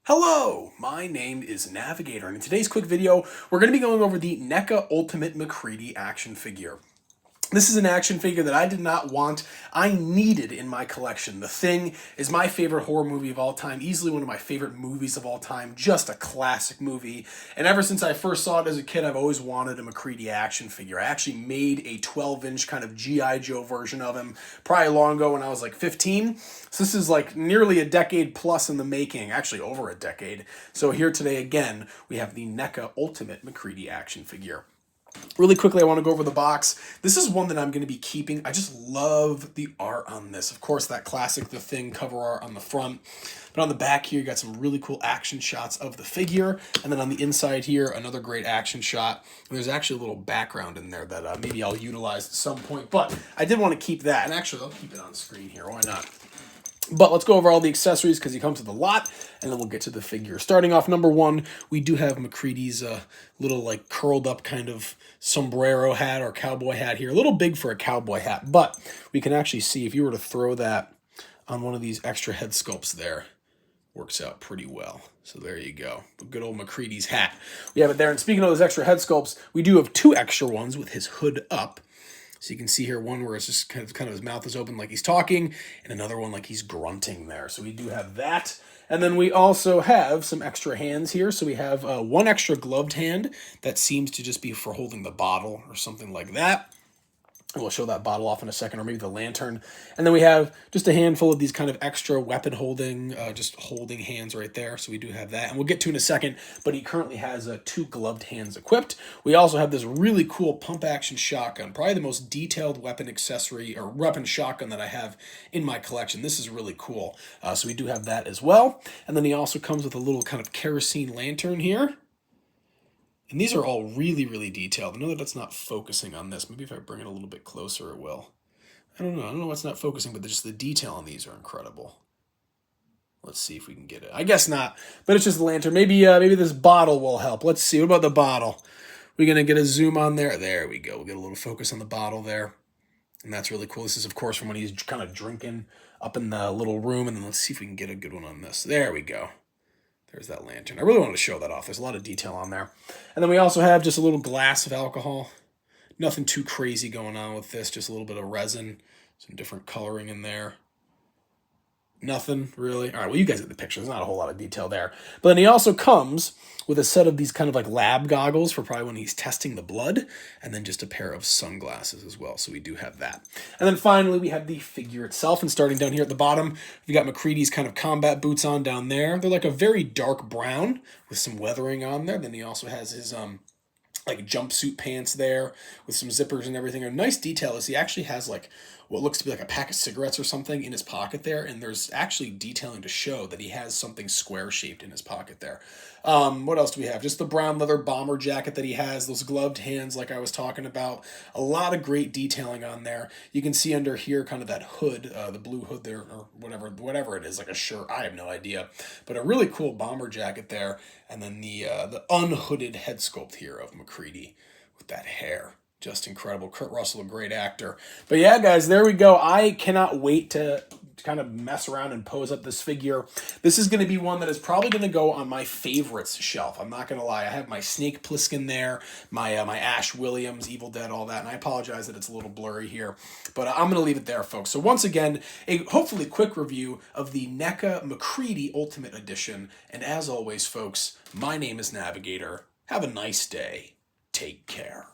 Hello, my name is Navigator, and in today's quick video, we're going to be going over the NECA Ultimate MacReady action figure. This is an action figure that I did not want, I needed in my collection. The Thing is my favorite horror movie of all time, easily one of my favorite movies of all time, just a classic movie. And ever since I first saw it as a kid, I've always wanted a MacReady action figure. I actually made a 12-inch kind of G.I. Joe version of him probably long ago when I was like 15. So this is like nearly a decade plus in the making, actually over a decade. So here today again, we have the NECA Ultimate MacReady action figure. Really quickly, I want to go over the box. This is one that I'm going to be keeping. I just love the art on this. Of course, that classic The Thing cover art on the front. But on the back here, you got some really cool action shots of the figure. And then on the inside here, another great action shot. And there's actually a little background in there that maybe I'll utilize at some point. But I did want to keep that. And actually, I'll keep it on screen here. Why not? But let's go over all the accessories because he comes with a lot, and then we'll get to the figure. Starting off, number one, we do have MacReady's little like curled up kind of sombrero hat or cowboy hat here. A little big for a cowboy hat, but we can actually see if you were to throw that on one of these extra head sculpts there, works out pretty well. So there you go. A good old MacReady's hat. We have it there. And speaking of those extra head sculpts, we do have two extra ones with his hood up. So you can see here one where it's just kind of his mouth is open like he's talking, and another one like he's grunting there. So we do have that. And then we also have some extra hands here. So we have one extra gloved hand that seems to just be for holding the bottle or something like that. And we'll show that bottle off in a second, or maybe the lantern. And then we have just a handful of these kind of extra weapon holding, just holding hands right there. So we do have that. And we'll get to in a second, but he currently has two gloved hands equipped. We also have this really cool pump action shotgun, probably the most detailed weapon accessory or weapon shotgun that I have in my collection. This is really cool. So we do have that as well. And then he also comes with a little kind of kerosene lantern here. And these are all really, really detailed. I know that that's not focusing on this. Maybe if I bring it a little bit closer, it will. I don't know what's not focusing, but just the detail on these are incredible. Let's see if we can get it. I guess not, but it's just the lantern. Maybe this bottle will help. Let's see. What about the bottle? We're going to get a zoom on there. There we go. We'll get a little focus on the bottle there. And that's really cool. This is, of course, from when he's kind of drinking up in the little room. And then let's see if we can get a good one on this. There we go. There's that lantern. I really wanted to show that off. There's a lot of detail on there. And then we also have just a little glass of alcohol. Nothing too crazy going on with this. Just a little bit of resin. Some different coloring in there. Nothing really. All right, well, you guys get the picture. There's not a whole lot of detail there. But then he also comes with a set of these kind of like lab goggles for probably when he's testing the blood, and then just a pair of sunglasses as well. So we do have that. And then finally, we have the figure itself. And starting down here at the bottom, we've got MacReady's kind of combat boots on down there. They're like a very dark brown with some weathering on there. Then he also has his like jumpsuit pants there with some zippers and everything. A nice detail is he actually has like what looks to be like a pack of cigarettes or something in his pocket there, and there's actually detailing to show that he has something square shaped in his pocket there. What else do we have? Just the brown leather bomber jacket that he has, those gloved hands like I was talking about. A lot of great detailing on there. You can see under here kind of that hood, the blue hood there, or whatever it is, like a shirt. I have no idea, but a really cool bomber jacket there, and then the unhooded head sculpt here of MacReady with that hair. Just incredible. Kurt Russell, a great actor. But yeah, guys, there we go. I cannot wait to kind of mess around and pose up this figure. This is going to be one that is probably going to go on my favorites shelf. I'm not going to lie. I have my Snake Plissken there, my Ash Williams, Evil Dead, all that. And I apologize that it's a little blurry here. But I'm going to leave it there, folks. So once again, a hopefully quick review of the NECA MacReady Ultimate Edition. And as always, folks, my name is Navigator. Have a nice day. Take care.